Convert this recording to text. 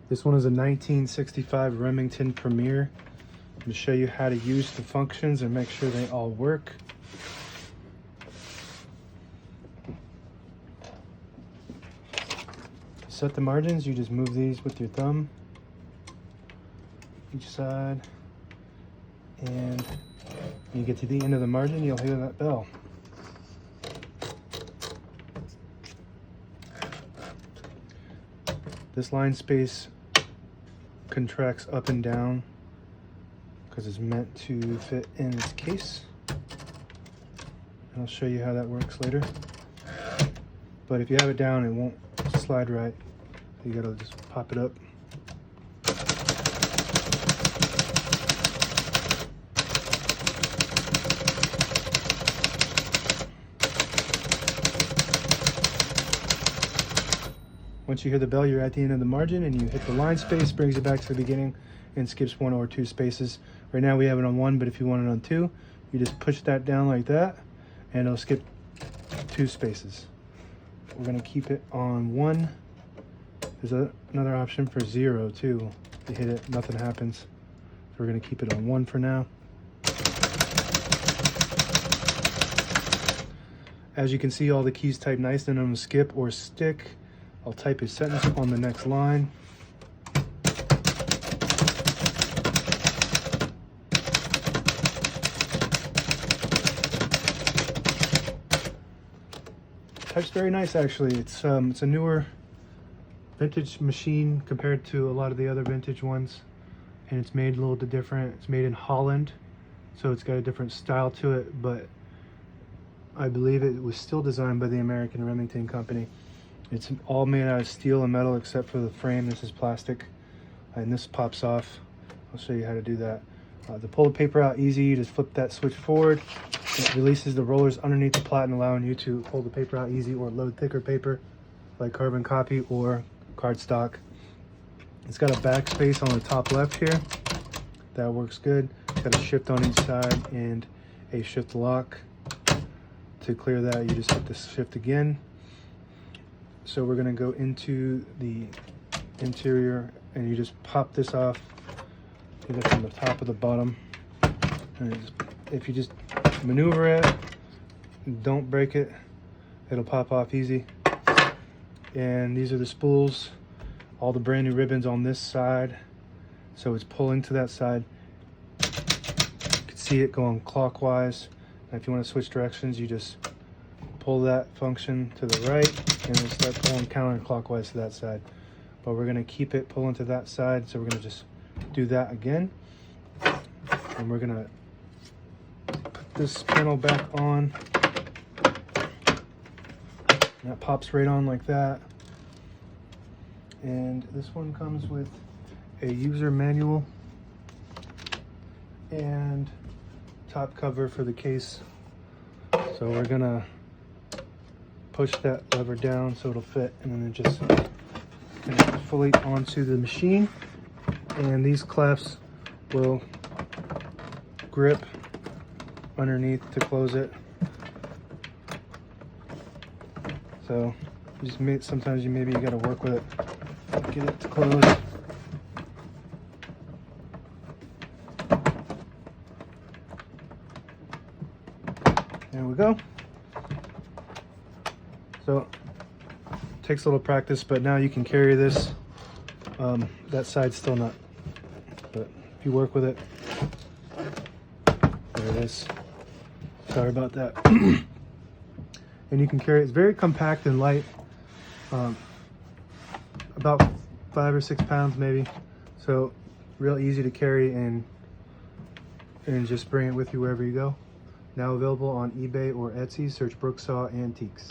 This one is a 1965 Remington Premier. I'm going to show you how to use the functions and make sure they all work. To set the margins, you just move these with your thumb each side, and when you get to the end of the margin, you'll hear that bell. This line space contracts up and down because it's meant to fit in its case. I'll show you how that works later. But if you have it down, it won't slide right. You gotta just pop it up. Once you hear the bell, you're at the end of the margin, and you hit the line space, brings it back to the beginning and skips 1 or 2 spaces. Right now we have it on 1, but if you want it on 2, you just push that down like that and it'll skip 2 spaces. We're going to keep it on 1. There's another option for 0 too. You hit it, nothing happens. So we're going to keep it on 1 for now. As you can see, all the keys type nice, none of them skip or stick. I'll type a sentence on the next line. Types very nice actually. It's a newer vintage machine compared to a lot of the other vintage ones, and it's made a little bit different. It's made in Holland, so it's got a different style to it, but I believe it was still designed by the American Remington company. It's all made out of steel and metal except for the frame. This is plastic, and this pops off. I'll show you how to do that. To pull the paper out easy, you just flip that switch forward. It releases the rollers underneath the platen, allowing you to pull the paper out easy or load thicker paper like carbon copy or cardstock. It's got a backspace on the top left here. That works good. It's got a shift on each side and a shift lock. To clear that, you just hit the shift again. So we're going to go into the interior, and you just pop this off either from the top or the bottom. And if you just maneuver it, don't break it, it'll pop off easy. And these are the spools, all the brand new ribbons on this side, so it's pulling to that side. You can see it going clockwise. And if you want to switch directions, you just pull that function to the right and it'll start pulling counterclockwise to that side. But we're going to keep it pulling to that side, so we're going to just do that again. And we're going to put this panel back on. And that pops right on like that. And this one comes with a user manual and top cover for the case. So we're going to push that lever down so it'll fit, and then it just connects fully onto the machine, and these clasps will grip underneath to close it. So just sometimes maybe you got to work with it, get it to close. There we go. So it takes a little practice, but now you can carry this. That side's still not, but if you work with it, there it is. Sorry about that. And you can carry it. It's very compact and light, about 5 or 6 pounds maybe. So real easy to carry, and just bring it with you wherever you go. Now available on eBay or Etsy. Search Brooksaw Antiques.